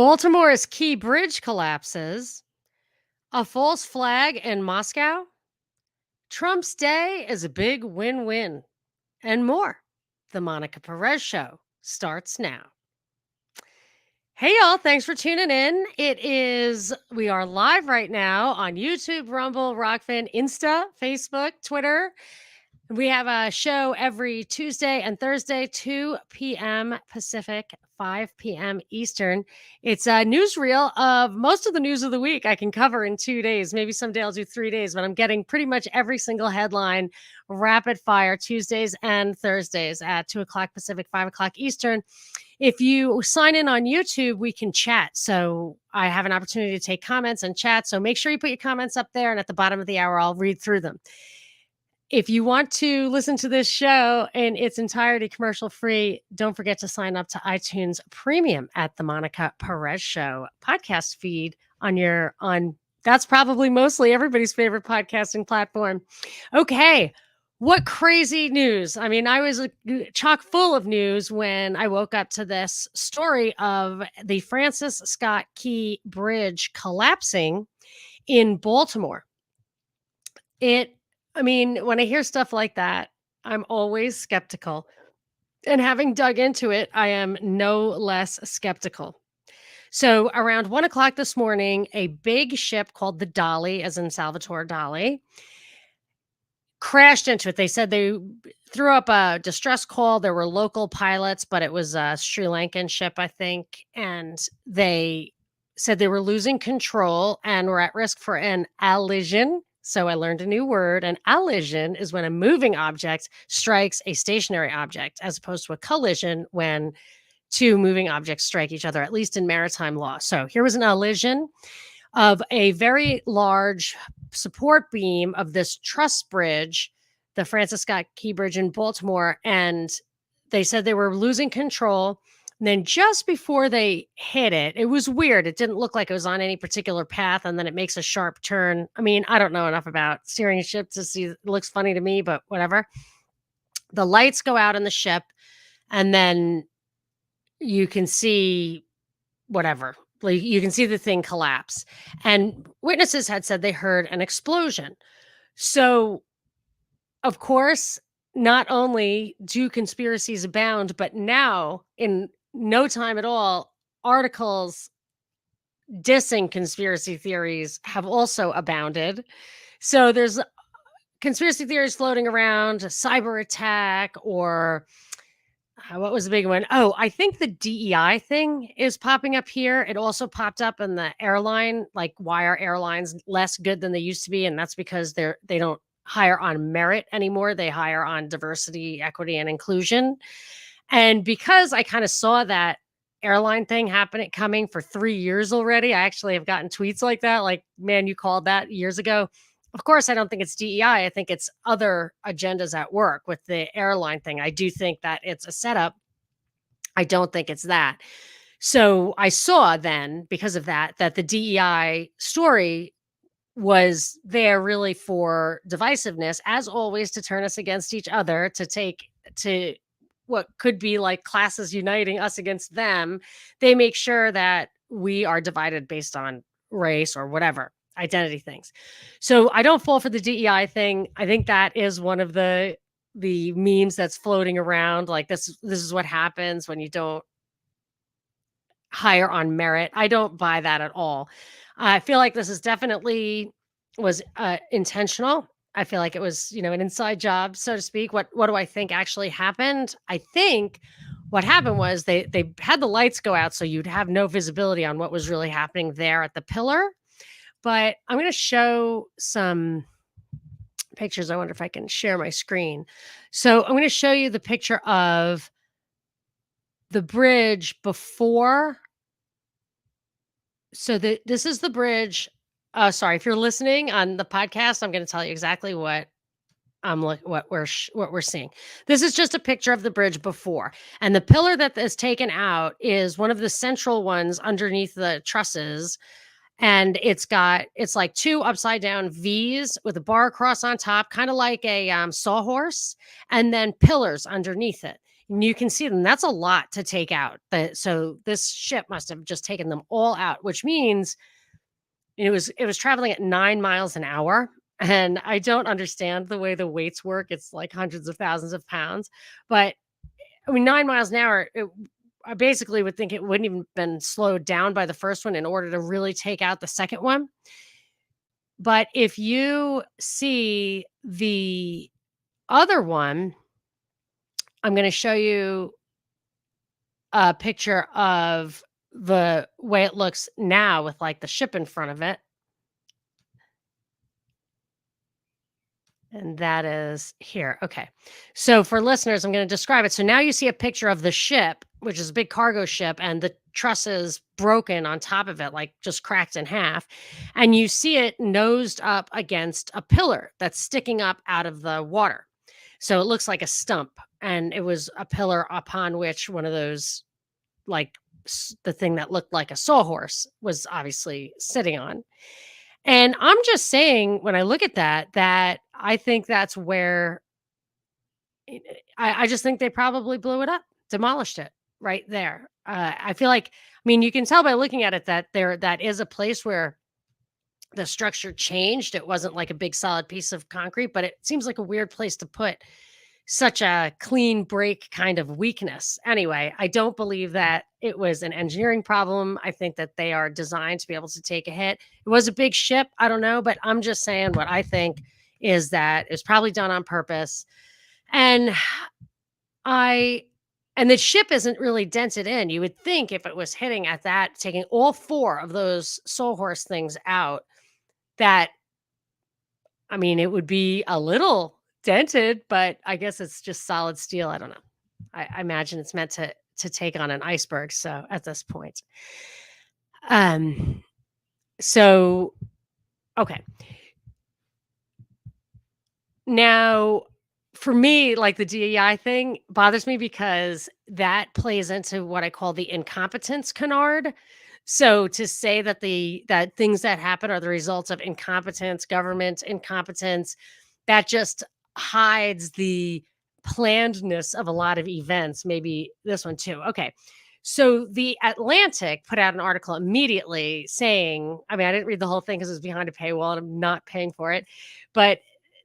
Baltimore's key bridge collapses, a false flag in Moscow, Trump's day is a big win-win, and more. The Monica Perez Show starts now. Hey, y'all. Thanks for tuning in. We are live right now on YouTube, Rumble, Rockfin, Insta, Facebook, Twitter. We have a show every Tuesday and Thursday, 2 p.m. Pacific, 5 p.m. Eastern. It's a newsreel of most of the news of the week I can cover in 2 days. Maybe someday I'll do 3 days, but I'm getting pretty much every single headline rapid fire Tuesdays and Thursdays at 2 o'clock Pacific, 5 o'clock Eastern. If you sign in on YouTube, we can chat. So I have an opportunity to take comments and chat. So make sure you put your comments up there. And at the bottom of the hour, I'll read through them. If you want to listen to this show in its entirety commercial free, don't forget to sign up to iTunes Premium at the Monica Perez Show podcast feed on that's probably mostly everybody's favorite podcasting platform. Okay. What crazy news. I mean, I was chock full of news when I woke up to this story of the Francis Scott Key Bridge collapsing in Baltimore. When I hear stuff like that, I'm always skeptical. And having dug into it, I am no less skeptical. So around 1 o'clock this morning, a big ship called the Dolly, as in Salvatore Dali, crashed into it. They said they threw up a distress call. There were local pilots, but it was a Sri Lankan ship, I think. And they said they were losing control and were at risk for an allision. So I learned a new word. An allision is when a moving object strikes a stationary object, as opposed to a collision when two moving objects strike each other, at least in maritime law. So here was an allision of a very large support beam of this truss bridge, the Francis Scott Key Bridge in Baltimore. And they said they were losing control. And then just before they hit it, it was weird. It didn't look like it was on any particular path. And then it makes a sharp turn. I mean, I don't know enough about steering a ship to see. It looks funny to me, but whatever. The lights go out in the ship. And then you can see whatever. Like, you can see the thing collapse. And witnesses had said they heard an explosion. So, of course, not only do conspiracies abound, but now in no time at all, articles dissing conspiracy theories have also abounded. So there's conspiracy theories floating around, a cyber attack, or what was the big one? Oh, I think the DEI thing is popping up here. It also popped up in the airline, like, why are airlines less good than they used to be? And that's because they don't hire on merit anymore. They hire on diversity, equity, and inclusion. And because I kind of saw that airline thing coming for 3 years already, I actually have gotten tweets like that. Like, man, you called that years ago. Of course, I don't think it's DEI. I think it's other agendas at work with the airline thing. I do think that it's a setup. I don't think it's that. So I saw then, because of that the DEI story was there really for divisiveness, as always, to turn us against each other, to what could be like classes uniting us against them. They make sure that we are divided based on race or whatever identity things. So I don't fall for the DEI thing. I think that is one of the memes that's floating around. Like, this is what happens when you don't hire on merit. I don't buy that at all. I feel like this is definitely was intentional. I feel like it was, an inside job, so to speak. What do I think actually happened? I think what happened was they had the lights go out, so you'd have no visibility on what was really happening there at the pillar. But I'm going to show some pictures. I wonder if I can share my screen. So I'm going to show you the picture of the bridge before. So this is the bridge. Sorry, if you're listening on the podcast, I'm going to tell you exactly what we're seeing. This is just a picture of the bridge before, and the pillar that is taken out is one of the central ones underneath the trusses. And it's like two upside down V's with a bar across on top, kind of like a sawhorse, and then pillars underneath it. and you can see them. That's a lot to take out. So this ship must have just taken them all out, which means it was traveling at 9 miles an hour, and I don't understand the way the weights work. It's like hundreds of thousands of pounds, but I mean, 9 miles an hour, I basically would think it wouldn't even been slowed down by the first one in order to really take out the second one. But if you see the other one, I'm gonna show you a picture of the way it looks now with, like, the ship in front of it. And that is here. Okay. So for listeners, I'm going to describe it. So now you see a picture of the ship, which is a big cargo ship, and the truss is broken on top of it, like just cracked in half. And you see it nosed up against a pillar that's sticking up out of the water. So it looks like a stump. And it was a pillar upon which one of those, like the thing that looked like a sawhorse was obviously sitting on. And I'm just saying, when I look at that, that I think that's where I just think they probably blew it up, demolished it right there. I feel like, I mean, you can tell by looking at it that that is a place where the structure changed. It wasn't like a big solid piece of concrete, but it seems like a weird place to put such a clean break kind of weakness. Anyway, I don't believe that it was an engineering problem. I think that they are designed to be able to take a hit. It was a big ship. I don't know, but I'm just saying what I think is that it was probably done on purpose. And I and the ship isn't really dented in. You would think if it was hitting at that, taking all four of those sawhorse things out, that I mean, it would be a little dented, but I guess it's just solid steel. I don't know. I imagine it's meant to take on an iceberg. So at this point, um, so okay. Now, for me, like the DEI thing bothers me because that plays into what I call the incompetence canard. So to say that that things that happen are the results of incompetence, government incompetence, that just hides the plannedness of a lot of events, maybe this one too. Okay. So the Atlantic put out an article immediately saying, I mean, I didn't read the whole thing because it was behind a paywall and I'm not paying for it, but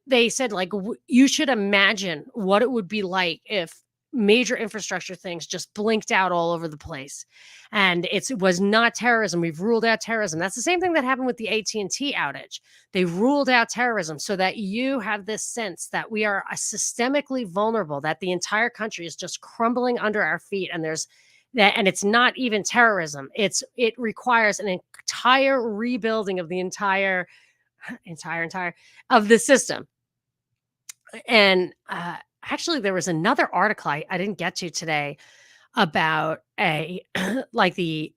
they said, like, you should imagine what it would be like if major infrastructure things just blinked out all over the place. And it was not terrorism. We've ruled out terrorism. That's the same thing that happened with the AT&T outage. They ruled out terrorism so that you have this sense that we are systemically vulnerable, that the entire country is just crumbling under our feet. And there's that, and it's not even terrorism. It requires an entire rebuilding of the entire of the system. And actually, there was another article I didn't get to today about a like it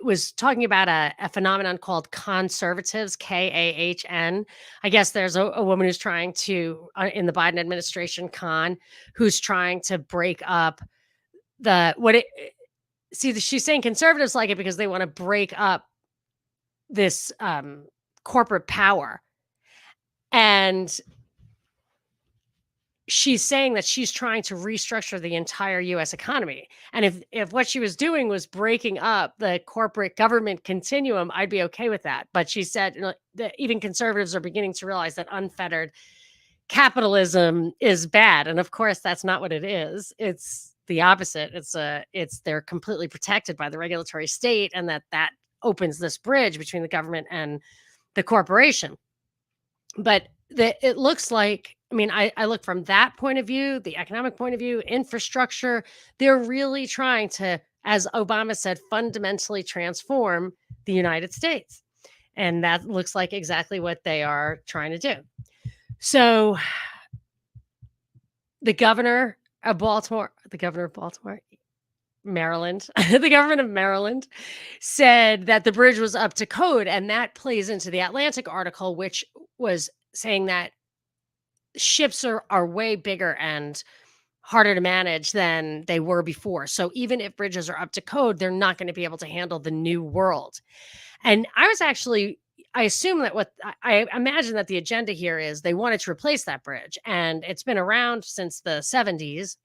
was talking about a phenomenon called conservatives, KAHN. I guess there's a woman who's trying to in the Biden administration, who's trying to break up the what it. See, she's saying conservatives like it because they want to break up this corporate power. And she's saying that she's trying to restructure the entire US economy. And if what she was doing was breaking up the corporate government continuum, I'd be okay with that. But she said, that even conservatives are beginning to realize that unfettered capitalism is bad. And of course, that's not what it is. It's the opposite. It's they're completely protected by the regulatory state, and that opens this bridge between the government and the corporation. But it looks like, I mean, I look from that point of view, the economic point of view, infrastructure, they're really trying to, as Obama said, fundamentally transform the United States. And that looks like exactly what they are trying to do. So the governor of Baltimore, Maryland, the government of Maryland said that the bridge was up to code. And that plays into the Atlantic article, which was saying that ships are way bigger and harder to manage than they were before. So even if bridges are up to code, they're not going to be able to handle the new world. And I was actually, I assume that I imagine that the agenda here is they wanted to replace that bridge, and it's been around since the 70s.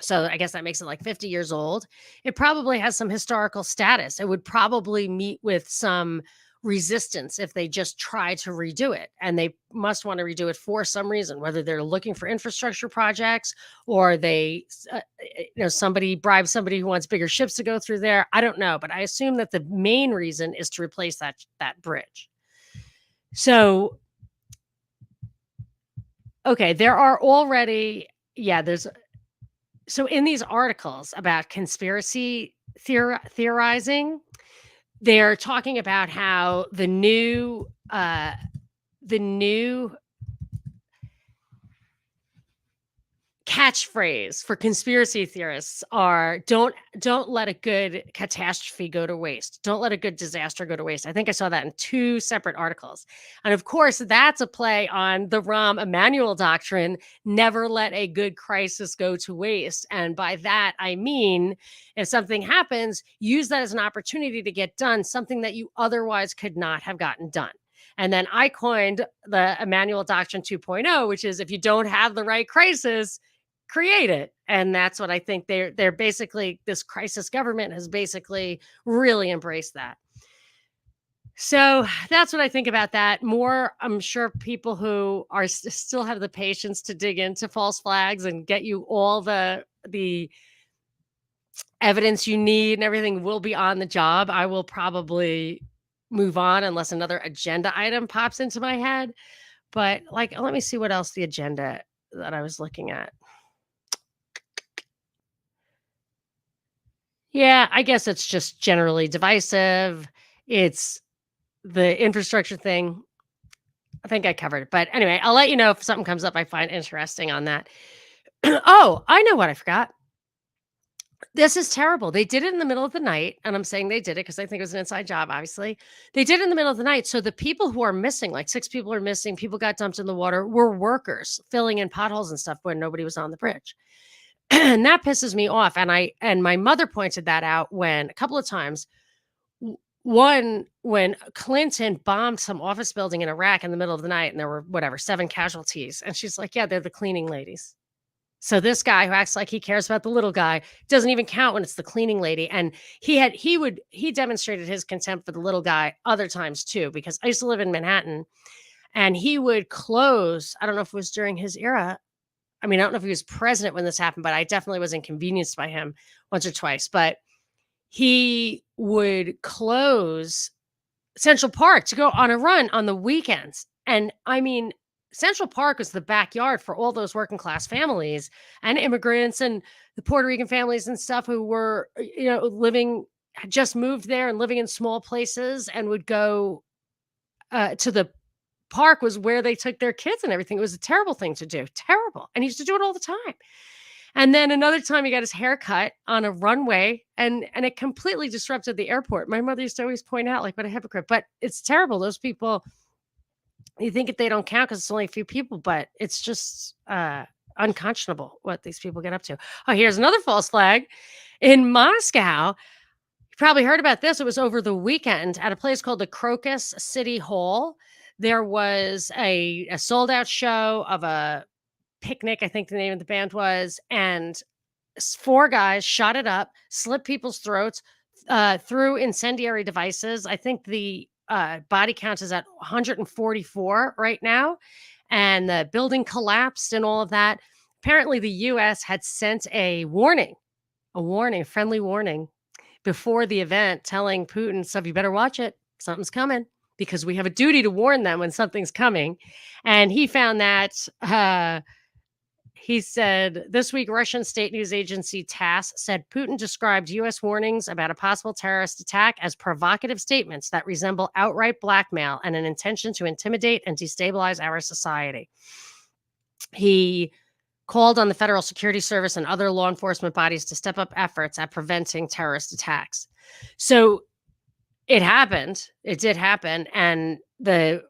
So I guess that makes it like 50 years old. It probably has some historical status. It would probably meet with some resistance if they just try to redo it. And they must want to redo it for some reason, whether they're looking for infrastructure projects or somebody bribes somebody who wants bigger ships to go through there. I don't know, but I assume that the main reason is to replace that bridge. So, okay, there are already, so in these articles about conspiracy theorizing, they're talking about how the new catchphrase for conspiracy theorists are don't let a good catastrophe go to waste. Don't let a good disaster go to waste. I think I saw that in 2 separate articles. And of course, that's a play on the Rahm Emanuel doctrine, never let a good crisis go to waste. And by that, I mean, if something happens, use that as an opportunity to get done something that you otherwise could not have gotten done. And then I coined the Emanuel Doctrine 2.0, which is if you don't have the right crisis, create it. And that's what I think they're basically, this crisis government has basically really embraced that. So that's what I think about that. More, I'm sure people who are still have the patience to dig into false flags and get you all the evidence you need and everything will be on the job. I will probably move on unless another agenda item pops into my head. But let me see what else the agenda that I was looking at. Yeah, I guess it's just generally divisive. It's the infrastructure thing. I think I covered it. But anyway, I'll let you know if something comes up I find interesting on that. Oh, I know what I forgot. This is terrible. They did it in the middle of the night. And I'm saying they did it because I think it was an inside job, obviously. They did it in the middle of the night. So the people who are missing, like 6 people are missing, people got dumped in the water, were workers filling in potholes and stuff when nobody was on the bridge. And that pisses me off. And my mother pointed that out when a couple of times. One, when Clinton bombed some office building in Iraq in the middle of the night, and there were 7 casualties. And she's like, yeah, they're the cleaning ladies. So this guy who acts like he cares about the little guy doesn't even count when it's the cleaning lady. And he demonstrated his contempt for the little guy other times too, because I used to live in Manhattan and he would close. I don't know if it was during his era. I mean, I don't know if he was president when this happened, but I definitely was inconvenienced by him once or twice. But he would close Central Park to go on a run on the weekends. And I mean, Central Park was the backyard for all those working class families and immigrants and the Puerto Rican families and stuff who were, had just moved there and living in small places and would go to the park was where they took their kids and everything. It was a terrible thing to do. Terrible. And he used to do it all the time. And then another time he got his hair cut on a runway and it completely disrupted the airport. My mother used to always point out, what a hypocrite, but it's terrible. Those people, you think if they don't count because it's only a few people, but it's just unconscionable what these people get up to. Oh, here's another false flag. In Moscow, you probably heard about this. It was over the weekend at a place called the Crocus City Hall. There was a sold out show of a picnic, I think the name of the band was, and 4 guys shot it up, slit people's throats, threw incendiary devices. I think the body count is at 144 right now, and the building collapsed and all of that. Apparently, the U.S. had sent a friendly warning before the event, telling Putin, "So you better watch it. Something's coming." Because we have a duty to warn them when something's coming. And he found that he said, this week, Russian state news agency TASS said Putin described U.S. warnings about a possible terrorist attack as provocative statements that resemble outright blackmail and an intention to intimidate and destabilize our society. He called on the Federal Security Service and other law enforcement bodies to step up efforts at preventing terrorist attacks. So it happened. It did happen. And the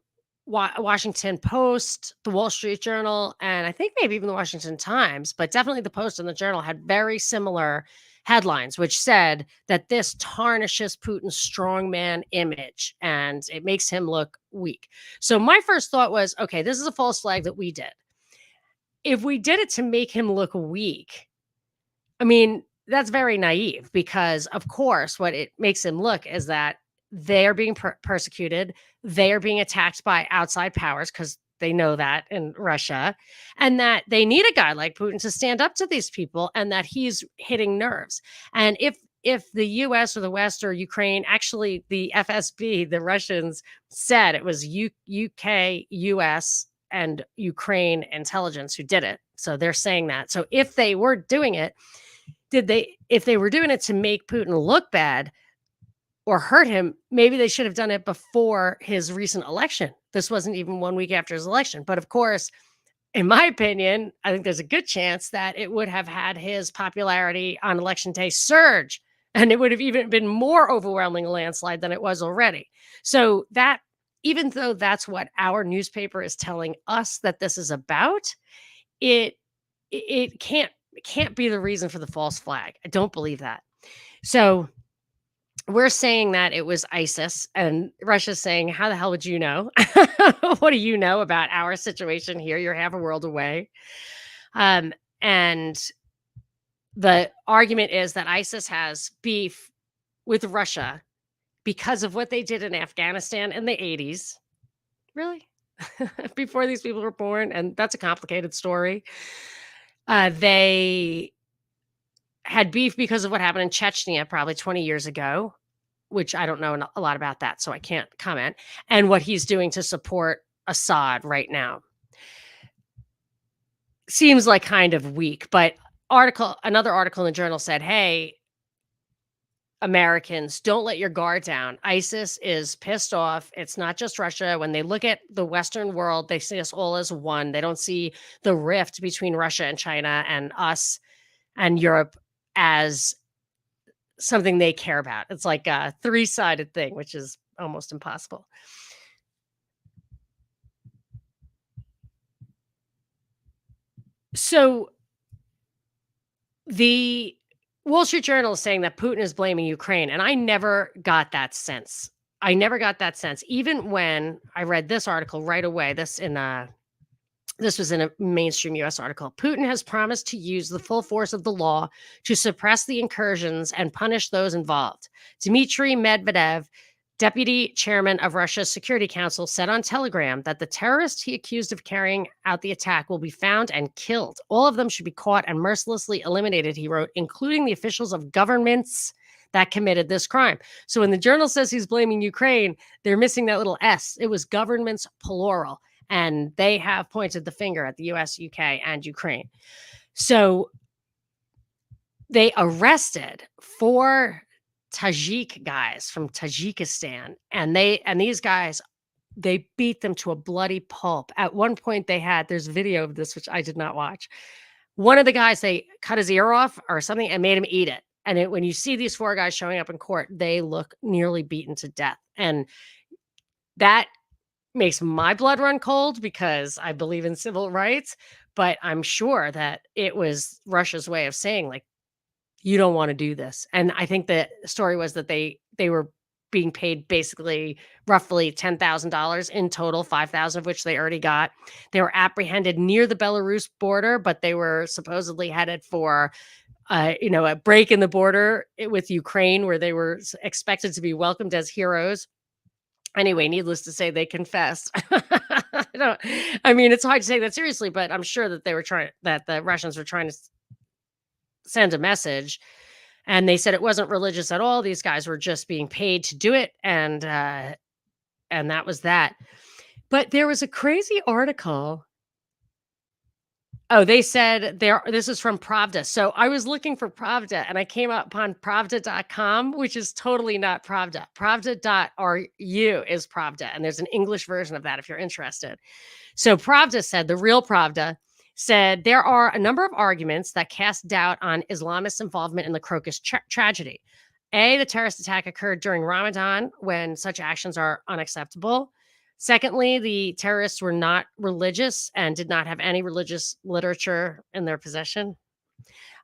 Washington Post, the Wall Street Journal, and I think maybe even the Washington Times, but definitely the Post and the Journal had very similar headlines, which said that this tarnishes Putin's strongman image and it makes him look weak. So my first thought was, okay, this is a false flag that we did. If we did it to make him look weak, I mean, that's very naive because, of course, what it makes him look is that they are being persecuted. They are being attacked by outside powers because they know that in Russia, and that they need a guy like Putin to stand up to these people, and that he's hitting nerves. And if the U.S. or the West or Ukraine, actually the FSB, the Russians said it was UK, U.S. and Ukraine intelligence who did it. So they're saying that. So if they were doing it, if they were doing it to make Putin look bad or hurt him, maybe they should have done it before his recent election. This wasn't even 1 week after his election. But of course, in my opinion, I think there's a good chance that it would have had his popularity on election day surge, and it would have even been more overwhelming a landslide than it was already. So that, even though that's what our newspaper is telling us that this is about, it can't be the reason for the false flag. I don't believe that. So we're saying that it was ISIS, and Russia's saying, how the hell would you know? What do you know about our situation here? You're half a world away. And the argument is that ISIS has beef with Russia because of what they did in Afghanistan in the 80s. Really? Before these people were born. And that's a complicated story. They had beef because of what happened in Chechnya probably 20 years ago, which I don't know a lot about that, so I can't comment, and what he's doing to support Assad right now. Seems like kind of weak, but another article in the journal said, hey, Americans, don't let your guard down. ISIS is pissed off. It's not just Russia. When they look at the Western world, they see us all as one. They don't see the rift between Russia and China and us and Europe as something they care about. It's like a three-sided thing, which is almost impossible. So the Wall Street Journal is saying that Putin is blaming Ukraine, and I never got that sense. Even when I read this article right away, this was in a mainstream U.S. article. Putin has promised to use the full force of the law to suppress the incursions and punish those involved. Dmitry Medvedev, deputy chairman of Russia's Security Council, said on Telegram that the terrorists he accused of carrying out the attack will be found and killed. All of them should be caught and mercilessly eliminated, he wrote, including the officials of governments that committed this crime. So when the journal says he's blaming Ukraine, they're missing that little S. It was governments, plural. And they have pointed the finger at the US, UK, and Ukraine. So they arrested 4 Tajik guys from Tajikistan. And these guys, they beat them to a bloody pulp. At one point there's video of this, which I did not watch. One of the guys, they cut his ear off or something and made him eat it. And when you see these 4 guys showing up in court, they look nearly beaten to death. And that makes my blood run cold because I believe in civil rights, but I'm sure that it was Russia's way of saying, like, you don't want to do this. And I think the story was that they were being paid basically roughly $10,000 in total, 5,000 of which they already got. They were apprehended near the Belarus border, but they were supposedly headed for a break in the border with Ukraine, where they were expected to be welcomed as heroes. Anyway, needless to say, they confessed. I mean, it's hard to take that seriously, but I'm sure that the Russians were trying to send a message, and they said it wasn't religious at all. These guys were just being paid to do it, and that was that. But there was a crazy article. Oh, they said this is from Pravda. So I was looking for Pravda and I came upon Pravda.com, which is totally not Pravda. Pravda.ru is Pravda. And there's an English version of that if you're interested. So Pravda said, the real Pravda said, there are a number of arguments that cast doubt on Islamists' involvement in the Crocus tragedy. A, the terrorist attack occurred during Ramadan, when such actions are unacceptable. Secondly, the terrorists were not religious and did not have any religious literature in their possession.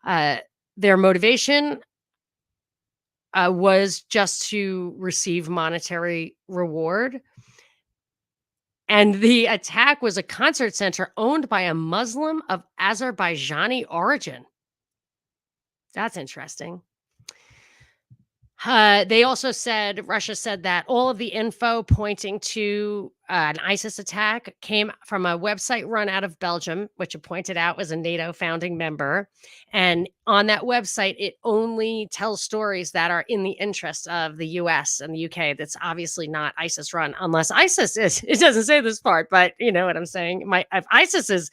Their motivation was just to receive monetary reward. And the attack was a concert center owned by a Muslim of Azerbaijani origin. That's interesting. They also said Russia said that all of the info pointing to an ISIS attack came from a website run out of Belgium, which it pointed out was a NATO founding member. And on that website, it only tells stories that are in the interest of the US and the UK. That's obviously not ISIS run, unless ISIS is. It doesn't say this part, but you know what I'm saying. If ISIS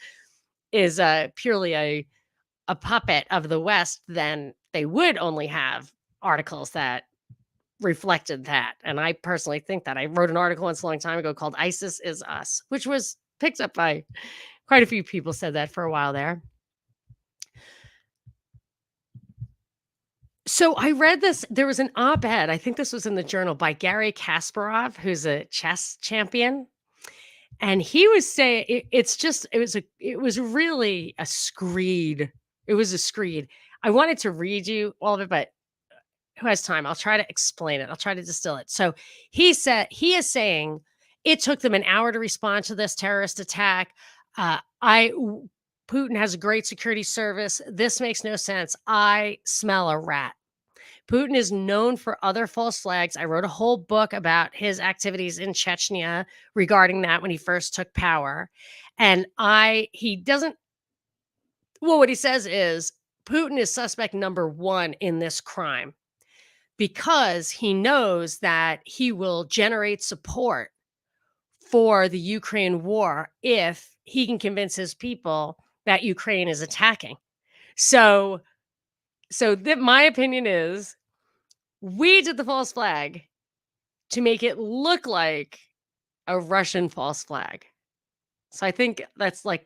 is purely a puppet of the West, then they would only have articles that reflected that. And I personally think that. I wrote an article once a long time ago called ISIS is Us, which was picked up by quite a few people said that for a while there. So I read this. There was an op-ed, I think this was in the Journal, by Gary Kasparov, who's a chess champion. And he was saying it was really a screed. It was a screed. I wanted to read you all of it, but who has time? I'll try to explain it. I'll try to distill it. So he is saying it took them an hour to respond to this terrorist attack. Putin has a great security service. This makes no sense. I smell a rat. Putin is known for other false flags. I wrote a whole book about his activities in Chechnya regarding that when he first took power. And he doesn't, well, what he says is Putin is suspect number one in this crime because he knows that he will generate support for the Ukraine war if he can convince his people that Ukraine is attacking. So my opinion is we did the false flag to make it look like a Russian false flag. So I think that's like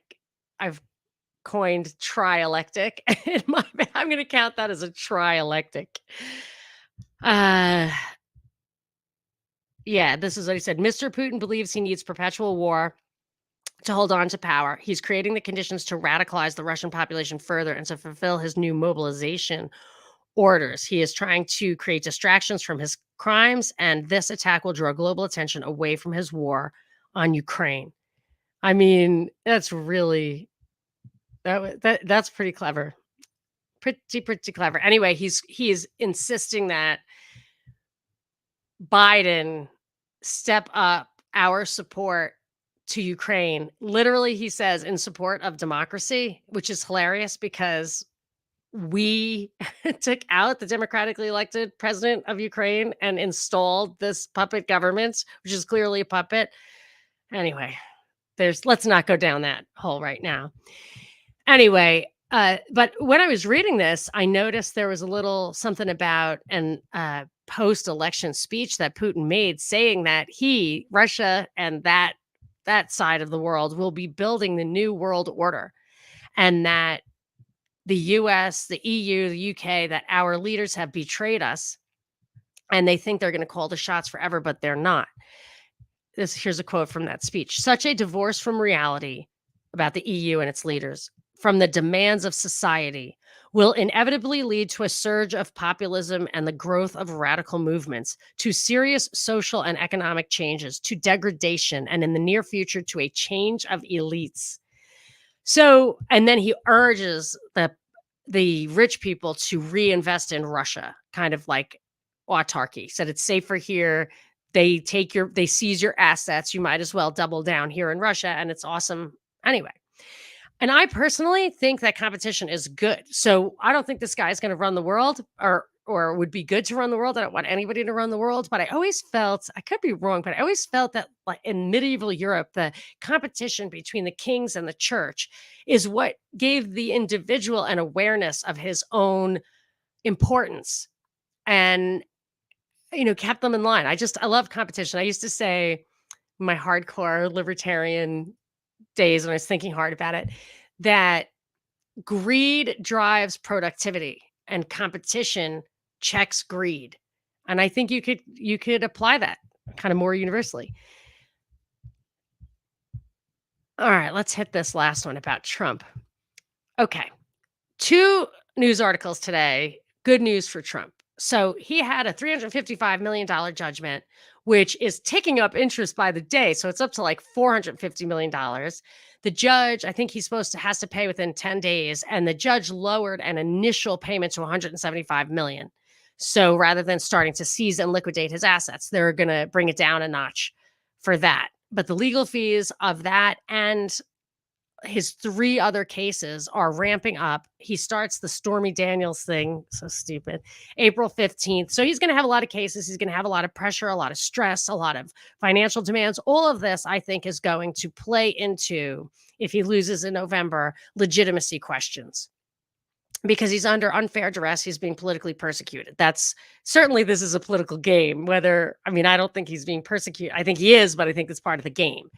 I've coined trialectic. I'm going to count that as a trialectic. Yeah, this is what he said. Mr. Putin believes he needs perpetual war to hold on to power. He's creating the conditions to radicalize the Russian population further and to fulfill his new mobilization orders. He is trying to create distractions from his crimes, and this attack will draw global attention away from his war on Ukraine. I mean, that's really that's pretty clever. Pretty clever. Anyway, he is insisting that Biden step up our support to Ukraine. Literally, he says in support of democracy, which is hilarious because we took out the democratically elected president of Ukraine and installed this puppet government, which is clearly a puppet. Anyway, let's not go down that hole right now. Anyway, but when I was reading this, I noticed there was a little something about an post-election speech that Putin made saying that Russia, and that side of the world will be building the new world order, and that the US, the EU, the UK, that our leaders have betrayed us and they think they're going to call the shots forever, but they're not. Here's a quote from that speech. Such a divorce from reality about the EU and its leaders, from the demands of society, will inevitably lead to a surge of populism and the growth of radical movements, to serious social and economic changes, to degradation, and in the near future, to a change of elites. So, and then he urges the rich people to reinvest in Russia, kind of like autarky. Said it's safer here. They seize your assets. You might as well double down here in Russia, and it's awesome anyway. And I personally think that competition is good. So I don't think this guy is going to run the world or would be good to run the world. I don't want anybody to run the world, but I always felt, I could be wrong, but I always felt that like in medieval Europe, the competition between the kings and the church is what gave the individual an awareness of his own importance and, kept them in line. I love competition. I used to say my hardcore libertarian days when I was thinking hard about it, that greed drives productivity and competition checks greed. And I think you could apply that kind of more universally. All right, let's hit this last one about Trump. Okay. 2 news articles today. Good news for Trump. So he had a $355 million judgment, which is ticking up interest by the day. So it's up to like $450 million. The judge, I think he's has to pay within 10 days. And the judge lowered an initial payment to 175 million. So rather than starting to seize and liquidate his assets, they're going to bring it down a notch for that. But the legal fees of that and his 3 other cases are ramping up. He starts the Stormy Daniels thing, so stupid, April 15th. So he's going to have a lot of cases. He's going to have a lot of pressure, a lot of stress, a lot of financial demands. All of this, I think, is going to play into, if he loses in November, legitimacy questions. Because he's under unfair duress, he's being politically persecuted. That's certainly, this is a political game. I don't think he's being persecuted. I think he is, but I think it's part of the game.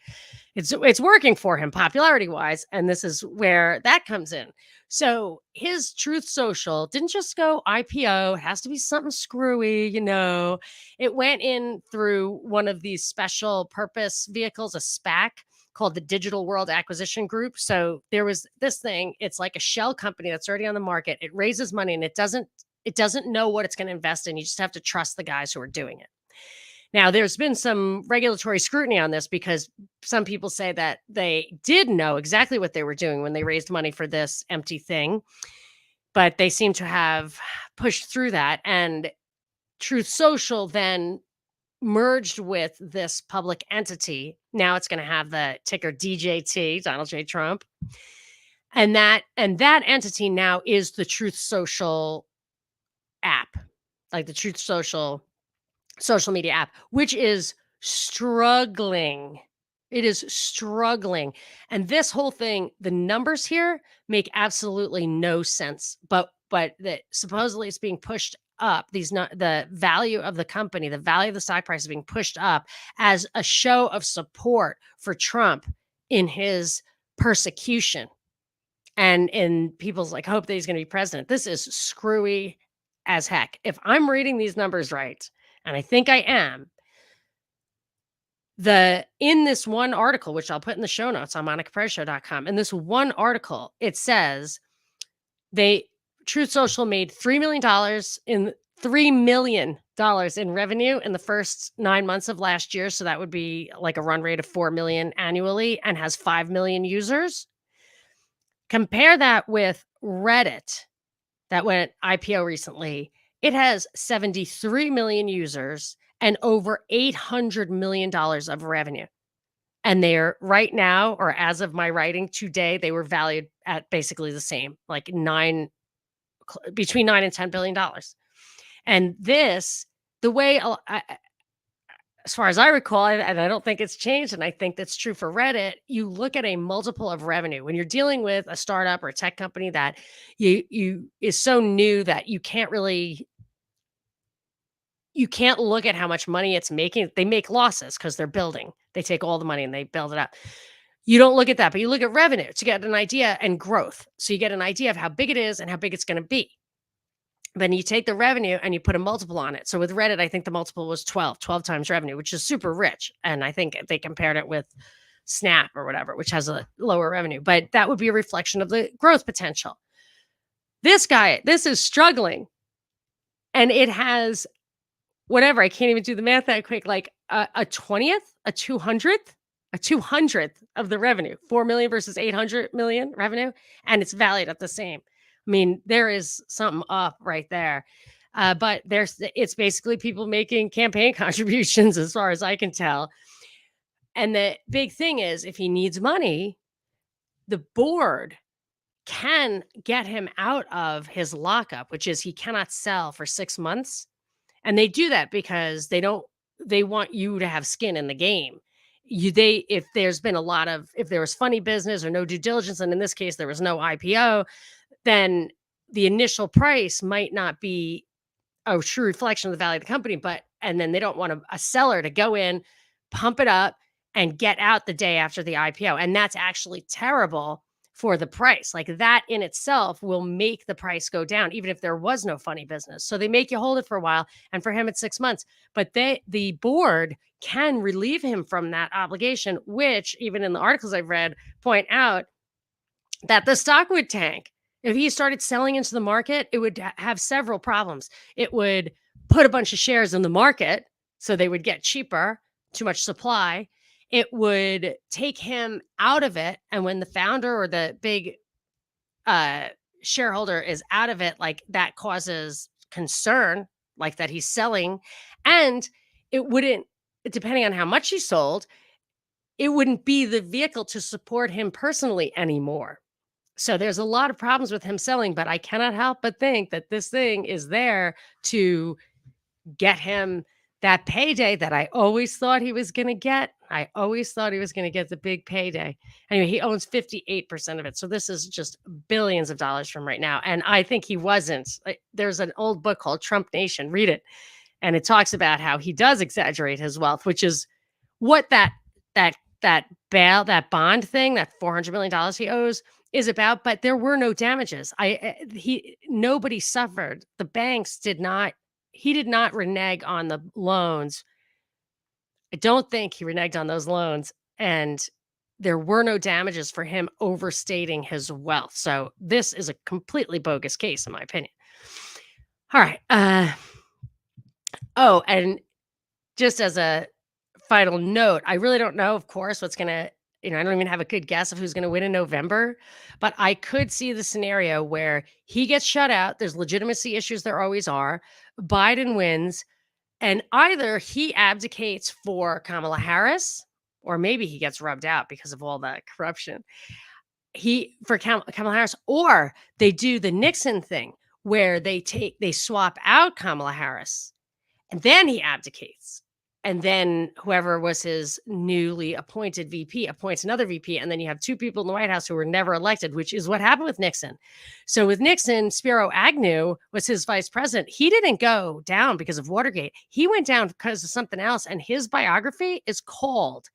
It's working for him popularity wise, and this is where that comes in. So his Truth Social didn't just go IPO. It has to be something screwy, It went in through one of these special purpose vehicles, a SPAC called the Digital World Acquisition Group. So there was this thing. It's like a shell company that's already on the market. It raises money and it doesn't know what it's going to invest in. You just have to trust the guys who are doing it. Now, there's been some regulatory scrutiny on this because some people say that they did know exactly what they were doing when they raised money for this empty thing, but they seem to have pushed through that. And Truth Social then merged with this public entity. Now it's going to have the ticker DJT, Donald J. Trump. And that entity now is the Truth Social app, like the Truth Social media app, which is struggling. It is struggling. And this whole thing, the numbers here make absolutely no sense. But that supposedly it's being pushed up. The value of the company, the value of the stock price is being pushed up as a show of support for Trump in his persecution and in people's hope that he's going to be president. This is screwy as heck. If I'm reading these numbers right, and I think I am, in this one article, which I'll put in the show notes on monicaperezshow.com, in this one article, it says Truth Social made $3 million in revenue in the first 9 months of last year. So that would be like a run rate of 4 million annually, and has 5 million users. Compare that with Reddit that went IPO recently. It has 73 million users and over $800 million of revenue. And they're right now, or as of my writing today, they were valued at basically the same, like between $9 and $10 billion. And this, the way, as far as I recall, and I don't think it's changed, and I think that's true for Reddit, you look at a multiple of revenue. When you're dealing with a startup or a tech company that is so new that you can't look at how much money it's making. They make losses because they're building. They take all the money and they build it up. You don't look at that, but you look at revenue to get an idea, and growth. So you get an idea of how big it is and how big it's going to be. Then you take the revenue and you put a multiple on it. So with Reddit, I think the multiple was 12 times revenue, which is super rich. And I think they compared it with Snap or whatever, which has a lower revenue. But that would be a reflection of the growth potential. This is struggling. And it has whatever, I can't even do the math that quick, like a 20th, a 200th of the revenue, 4 million versus 800 million revenue. And it's valued at the same. I mean, there is something up right there. But it's basically people making campaign contributions as far as I can tell. And the big thing is, if he needs money, the board can get him out of his lockup, which is he cannot sell for 6 months. And they do that because they want you to have skin in the game. If there was funny business or no due diligence, and in this case, there was no IPO, then the initial price might not be a true reflection of the value of the company, and then they don't want a seller to go in, pump it up, and get out the day after the IPO. And that's actually terrible for the price. Like, that in itself will make the price go down, even if there was no funny business. So they make you hold it for a while. And for him, it's 6 months. But the board can relieve him from that obligation, which even in the articles I've read point out that the stock would tank If he started selling into the market, it would have several problems. It would put a bunch of shares in the market, so they would get cheaper, too much supply. It would take him out of it, and when the founder or the big uh, shareholder is out of it, like, that causes concern, like, that he's selling, and it wouldn't, depending on how much he sold, it wouldn't be the vehicle to support him personally anymore. So there's a lot of problems with him selling, but I cannot help but think that this thing is there to get him that payday that I always thought he was gonna get. I always thought he was gonna get the big payday. Anyway, he owns 58% of it, so this is just billions of dollars from right now, and I think he wasn't. There's an old book called Trump Nation, read it, and it talks about how he does exaggerate his wealth, which is what that bond thing, that $400 million he owes is about, but there were no damages. He nobody suffered. The banks did not he did not renege on the loans. I don't think he reneged on those loans, and there were no damages for him overstating his wealth. So this is a completely bogus case in my opinion. All right. Oh, and just as a final note, I really don't know, of course, what's gonna, I don't even have a good guess of who's gonna win in November, but I could see the scenario where he gets shut out. There's legitimacy issues, there always are. Biden wins, and either he abdicates for Kamala Harris, or maybe he gets rubbed out because of all the corruption. Kamala Harris, or they do the Nixon thing where they swap out Kamala Harris and then he abdicates. And then whoever was his newly appointed VP appoints another VP. And then you have two people in the White House who were never elected, which is what happened with Nixon. So with Nixon, Spiro Agnew was his vice president. He didn't go down because of Watergate. He went down because of something else. And his biography is called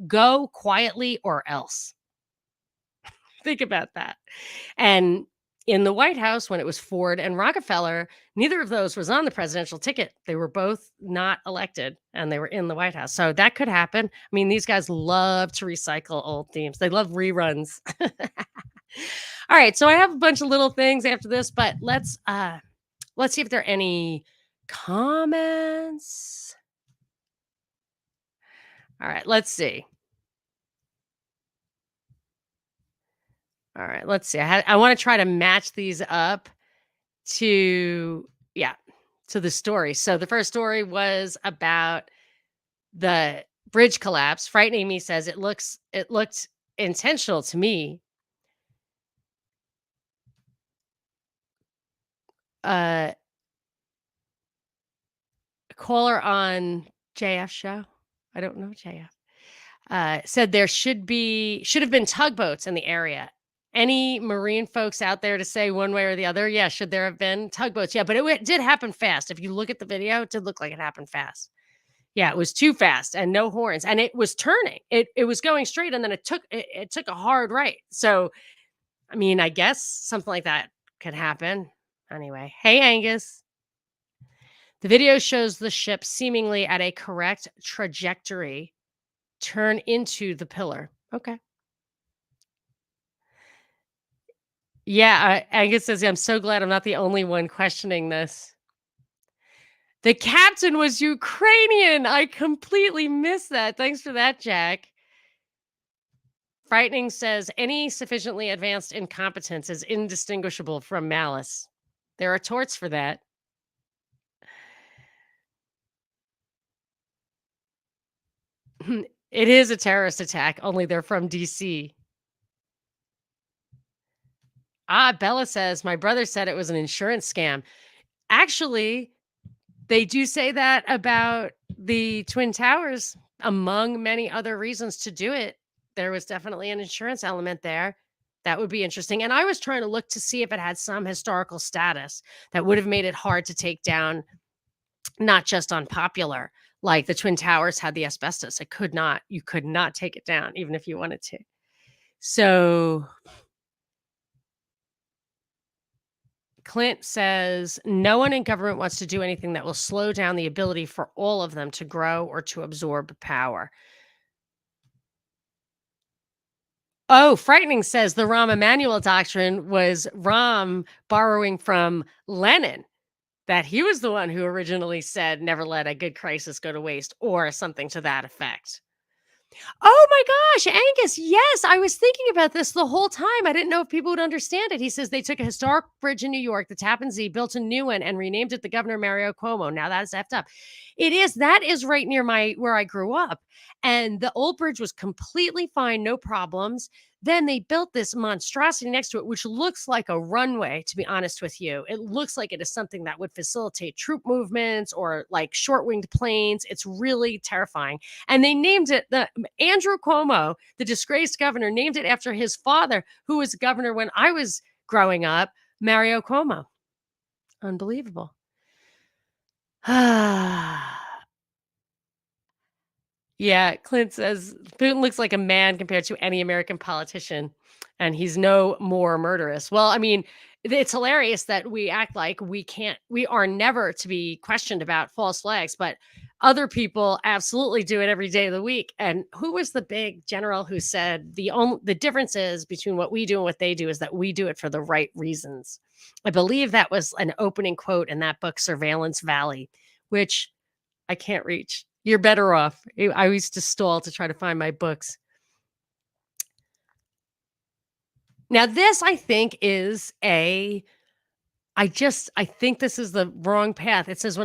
Go Quietly or Else. Think about that. And in the White House, when it was Ford and Rockefeller, neither of those was on the presidential ticket. They were both not elected and they were in the White House. So that could happen. I mean, these guys love to recycle old themes. They love reruns. All right. So I have a bunch of little things after this, but let's see if there are any comments. All right, let's see. All right, let's see. I want to try to match these up to the story. So the first story was about the bridge collapse. Frightening Me says it looked intentional to me. A caller on JF show, I don't know JF, said there should have been tugboats in the area. Any marine folks out there to say one way or the other? Yeah, should there have been tugboats? Yeah, but it did happen fast. If you look at the video, it did look like it happened fast. Yeah, it was too fast and no horns, and it was turning. It was going straight, and then it took a hard right. So, I mean, I guess something like that could happen. Anyway, hey Angus. The video shows the ship seemingly at a correct trajectory turn into the pillar. Okay. Yeah, Angus says, I'm so glad I'm not the only one questioning this. The captain was Ukrainian. I completely missed that. Thanks for that, Jack. Frightening says, any sufficiently advanced incompetence is indistinguishable from malice. There are torts for that. It is a terrorist attack, only they're from DC. Bella says, my brother said it was an insurance scam. Actually, they do say that about the Twin Towers, among many other reasons to do it. There was definitely an insurance element there. That would be interesting. And I was trying to look to see if it had some historical status that would have made it hard to take down, not just unpopular, like the Twin Towers had the asbestos. You could not take it down, even if you wanted to. So Clint says, no one in government wants to do anything that will slow down the ability for all of them to grow or to absorb power. Oh, Frightening says the Rahm Emanuel doctrine was Rahm borrowing from Lenin, that he was the one who originally said, never let a good crisis go to waste, or something to that effect. Oh my gosh, Angus, yes, I was thinking about this the whole time. I didn't know if people would understand it. He says they took a historic bridge in New York, the Tappan Zee, built a new one, and renamed it the Governor Mario Cuomo. Now that's effed up. It is. That is right near where I grew up. And the old bridge was completely fine, no problems. Then they built this monstrosity next to it, which looks like a runway, to be honest with you. It looks like it is something that would facilitate troop movements or like short winged planes. It's really terrifying. And they named it the Andrew Cuomo, the disgraced governor, named it after his father, who was governor when I was growing up, Mario Cuomo. Unbelievable. Yeah, Clint says Putin looks like a man compared to any American politician, and he's no more murderous. Well, I mean, it's hilarious that we act like we are never to be questioned about false flags, but other people absolutely do it every day of the week. And who was the big general who said the difference is between what we do and what they do is that we do it for the right reasons? I believe that was an opening quote in that book, Surveillance Valley, which I can't reach. You're better off. I used to stall to try to find my books. Now, this I think is I think this is the wrong path. It says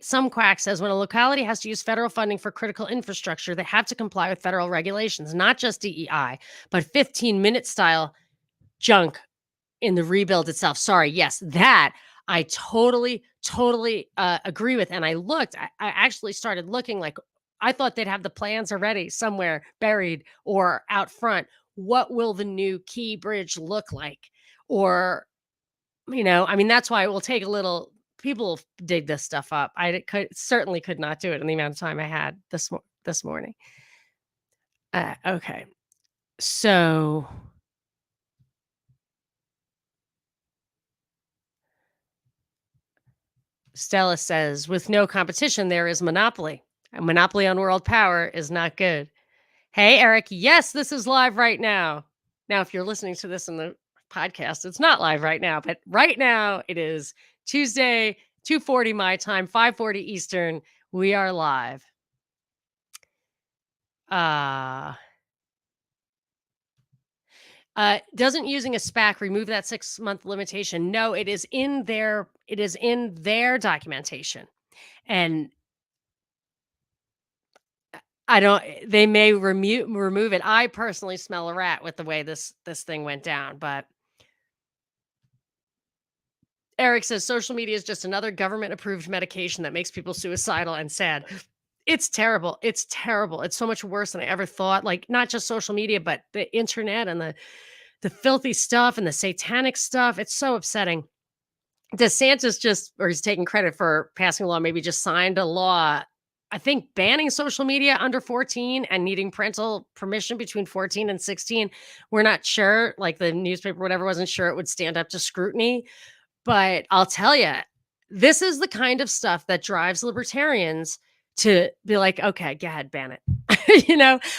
some quack says when a locality has to use federal funding for critical infrastructure, they have to comply with federal regulations, not just DEI, but 15-minute style junk in the rebuild itself. Sorry. Yes, that I totally agree with. And I actually started looking like I thought they'd have the plans already somewhere buried or out front. What will the new Key Bridge look like? Or, I mean, that's why it will take a little. People dig this stuff up. Certainly could not do it in the amount of time I had this morning. Okay. So Stella says, with no competition, there is monopoly. A monopoly on world power is not good. Hey, Eric. Yes, this is live right now. Now, if you're listening to this in the podcast, it's not live right now, but right now it is Tuesday, 2:40 my time, 5:40 Eastern. We are live. Doesn't using a SPAC remove that 6-month limitation? No, it is in their documentation. And they may remove it. I personally smell a rat with the way this thing went down, but Eric says social media is just another government approved medication that makes people suicidal and sad. It's terrible. It's terrible. It's so much worse than I ever thought. Like not just social media, but the internet and the filthy stuff and the satanic stuff. It's so upsetting. DeSantis he's taking credit for passing a law, maybe just signed a law, I think banning social media under 14 and needing parental permission between 14 and 16. We're not sure, like the newspaper, whatever, wasn't sure it would stand up to scrutiny. But I'll tell you, this is the kind of stuff that drives libertarians to be like, okay, go ahead, ban it.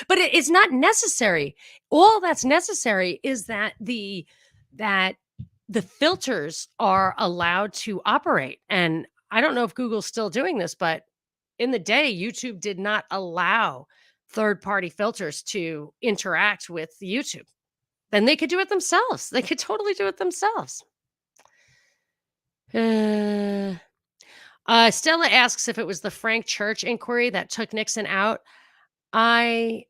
But it's not necessary. All that's necessary is that the filters are allowed to operate. And I don't know if Google's still doing this, but in the day, YouTube did not allow third-party filters to interact with YouTube. Then they could do it themselves. They could totally do it themselves. Stella asks if it was the Frank Church inquiry that took Nixon out. I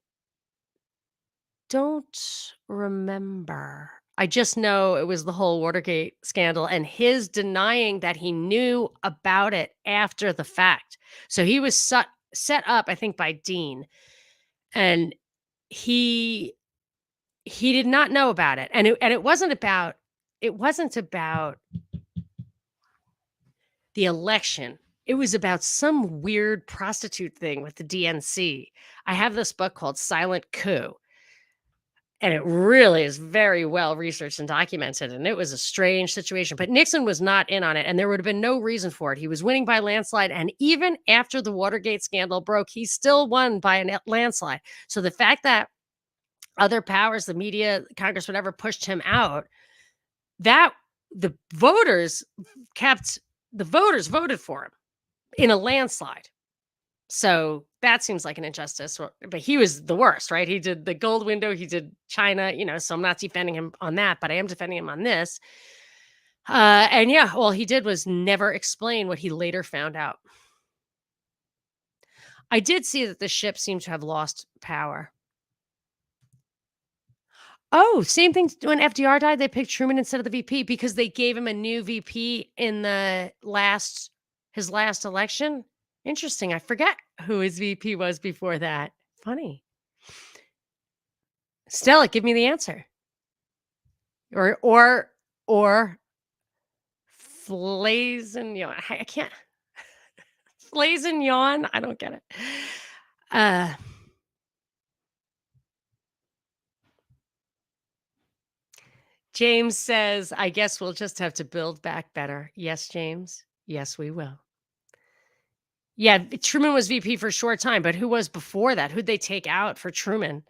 don't remember. I just know it was the whole Watergate scandal and his denying that he knew about it after the fact. So he was set up, I think, by Dean, and he did not know about it. And it wasn't about the election. It was about some weird prostitute thing with the DNC. I have this book called Silent Coup. And it really is very well researched and documented. And it was a strange situation. But Nixon was not in on it. And there would have been no reason for it. He was winning by landslide. And even after the Watergate scandal broke, he still won by a landslide. So the fact that other powers, the media, Congress, whatever, pushed him out, that the voters kept the voters voted for him in a landslide. So that seems like an injustice, but he was the worst, right? He did the gold window, he did China, so I'm not defending him on that, but I am defending him on this. And yeah, all he did was never explain what he later found out. I did see that the ship seemed to have lost power. Oh, same thing when FDR died, they picked Truman instead of the VP because they gave him a new VP in his last election. Interesting. I forget who his VP was before that. Funny. Stella, give me the answer. Or Flays and yawn. I can't. Flays and yawn. I don't get it. James says, I guess we'll just have to build back better. Yes, James. Yes, we will. Yeah, Truman was VP for a short time, but who was before that? Who'd they take out for Truman?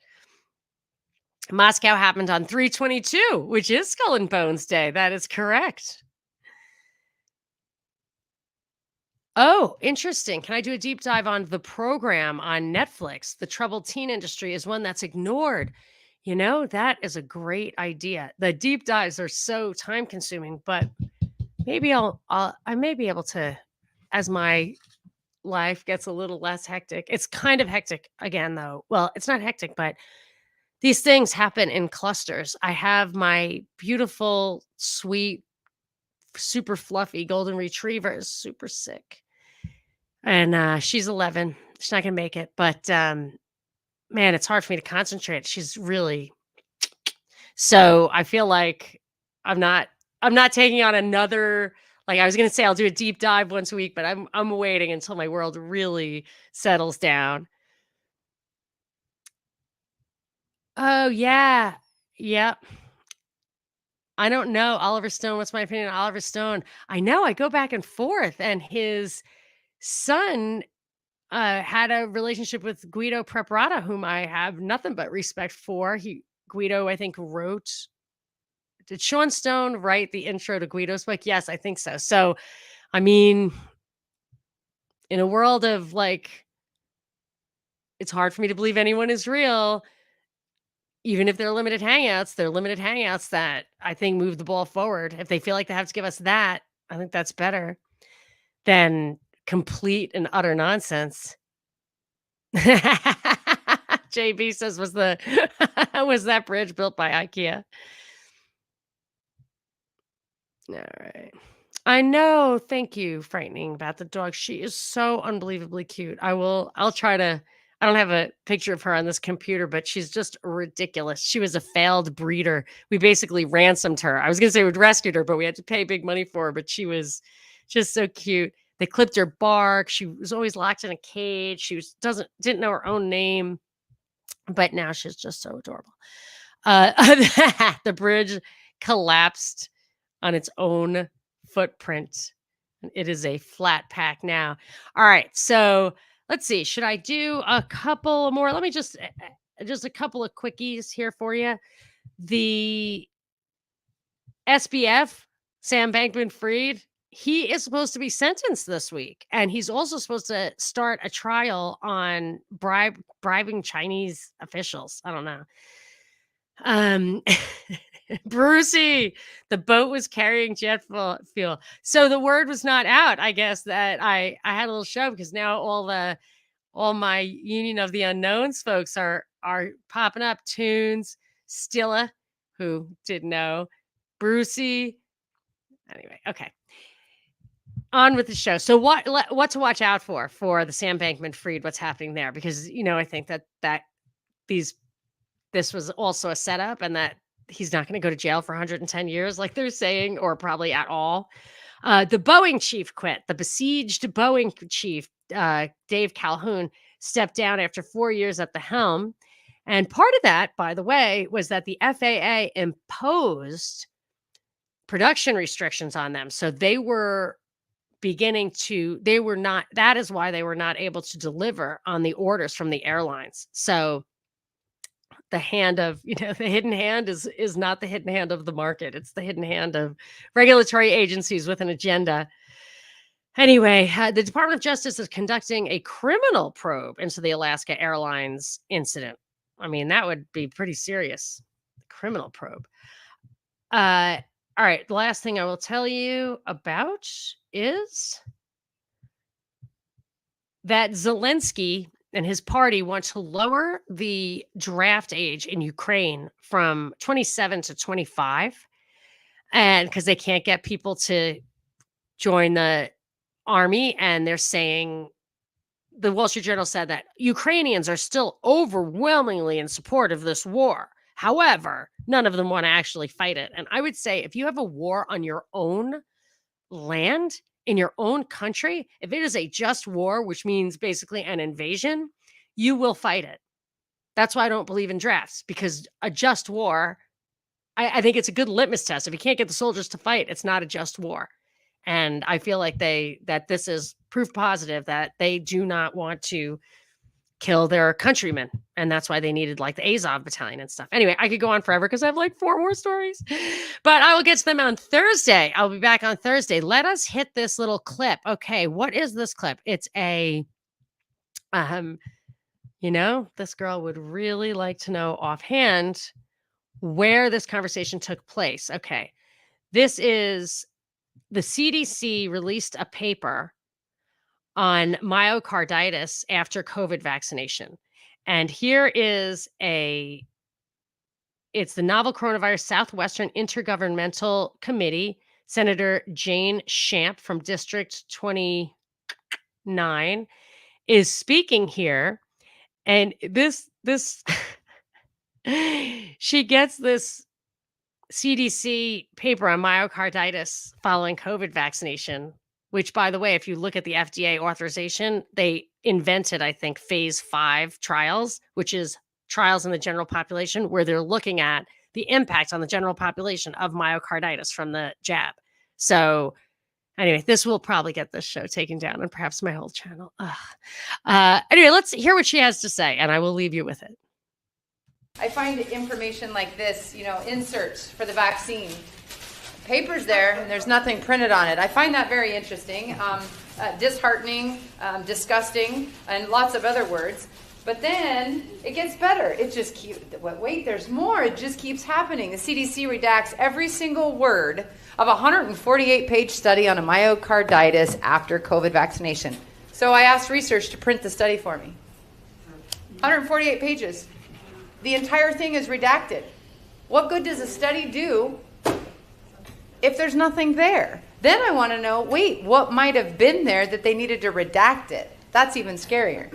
Moscow happened on 3/22, which is Skull and Bones Day. That is correct. Oh, interesting. Can I do a deep dive on the program on Netflix? The troubled teen industry is one that's ignored. That is a great idea. The deep dives are so time consuming, but maybe I may be able to, as my life gets a little less hectic. It's kind of hectic again, though. Well, it's not hectic, but these things happen in clusters. I have my beautiful, sweet, super fluffy golden retriever is super sick. And she's 11. She's not gonna make it, but man, it's hard for me to concentrate. She's really so I feel like I'm not taking on another, like I was gonna say I'll do a deep dive once a week, but I'm waiting until my world really settles down. Oh yeah. Yep. I don't know. Oliver Stone, what's my opinion on Oliver Stone? I know I go back and forth, and his son had a relationship with Guido Preparata, whom I have nothing but respect for. Guido, I think, wrote. Did Sean Stone write the intro to Guido's book? Yes, I think so. So, I mean, in a world of like, it's hard for me to believe anyone is real. Even if they're limited hangouts that I think move the ball forward. If they feel like they have to give us that, I think that's better than complete and utter nonsense. JB says, was was that bridge built by IKEA? All right. I know. Thank you. Frightening about the dog. She is so unbelievably cute. I'll try to. I don't have a picture of her on this computer, but she's just ridiculous. She was a failed breeder. We basically ransomed her. I was going to say we'd rescued her, but we had to pay big money for her. But she was just so cute. They clipped her bark. She was always locked in a cage. Didn't know her own name, but now she's just so adorable. The bridge collapsed on its own footprint. It is a flat pack now. All right. So let's see. Should I do a couple more? Let me just a couple of quickies here for you. The SBF, Sam Bankman-Fried, he is supposed to be sentenced this week. And he's also supposed to start a trial on bribing Chinese officials. I don't know. Brucey, the boat was carrying jet fuel. So the word was not out, I guess, that I had a little show because now all my Union of the Unknowns folks are popping up. Tunes, Stilla, who didn't know, Brucey. Anyway, okay. On with the show. So what to watch out for the Sam Bankman-Fried, what's happening there? Because I think that this was also a setup and that he's not going to go to jail for 110 years like they're saying, or probably at all. The Boeing chief quit. The besieged Boeing chief, Dave Calhoun, stepped down after 4 years at the helm. And part of that, by the way, was that the FAA imposed production restrictions on them. So that is why they were not able to deliver on the orders from the airlines. So the hand of, the hidden hand is not the hidden hand of the market. It's the hidden hand of regulatory agencies with an agenda. Anyway, the Department of Justice is conducting a criminal probe into the Alaska Airlines incident. I mean, that would be pretty serious. Criminal probe. All right. The last thing I will tell you about is that Zelensky and his party want to lower the draft age in Ukraine from 27 to 25. And because they can't get people to join the army. And they're saying, the Wall Street Journal said that Ukrainians are still overwhelmingly in support of this war. However, none of them want to actually fight it. And I would say if you have a war on your own land, in your own country, if it is a just war, which means basically an invasion, you will fight it. That's why I don't believe in drafts, because a just war, I think it's a good litmus test. If you can't get the soldiers to fight, it's not a just war. And I feel like that this is proof positive that they do not want to kill their countrymen. And that's why they needed like the Azov battalion and stuff. Anyway, I could go on forever because I have like 4 more stories, but I will get to them on Thursday. I'll be back on Thursday. Let us hit this little clip. Okay. What is this clip? It's a, this girl would really like to know offhand where this conversation took place. Okay. This is the CDC released a paper on myocarditis after COVID vaccination. And here is it's the Novel Coronavirus Southwestern Intergovernmental Committee, Senator Jane Shamp from District 29 is speaking here. And this she gets this CDC paper on myocarditis following COVID vaccination, which, by the way, if you look at the FDA authorization, they invented, I think, phase 5 trials, which is trials in the general population where they're looking at the impact on the general population of myocarditis from the jab. So anyway, this will probably get this show taken down and perhaps my whole channel. Anyway, let's hear what she has to say, and I will leave you with it. I find information like this, inserts for the vaccine. Paper's there, and there's nothing printed on it. I find that very interesting, disheartening, disgusting, and lots of other words. But then it gets better. It just keeps, wait, there's more. It just keeps happening. The CDC redacts every single word of a 148-page study on a myocarditis after COVID vaccination. So I asked research to print the study for me. 148 pages. The entire thing is redacted. What good does a study do if there's nothing there? Then I want to know, wait, what might have been there that they needed to redact it? That's even scarier.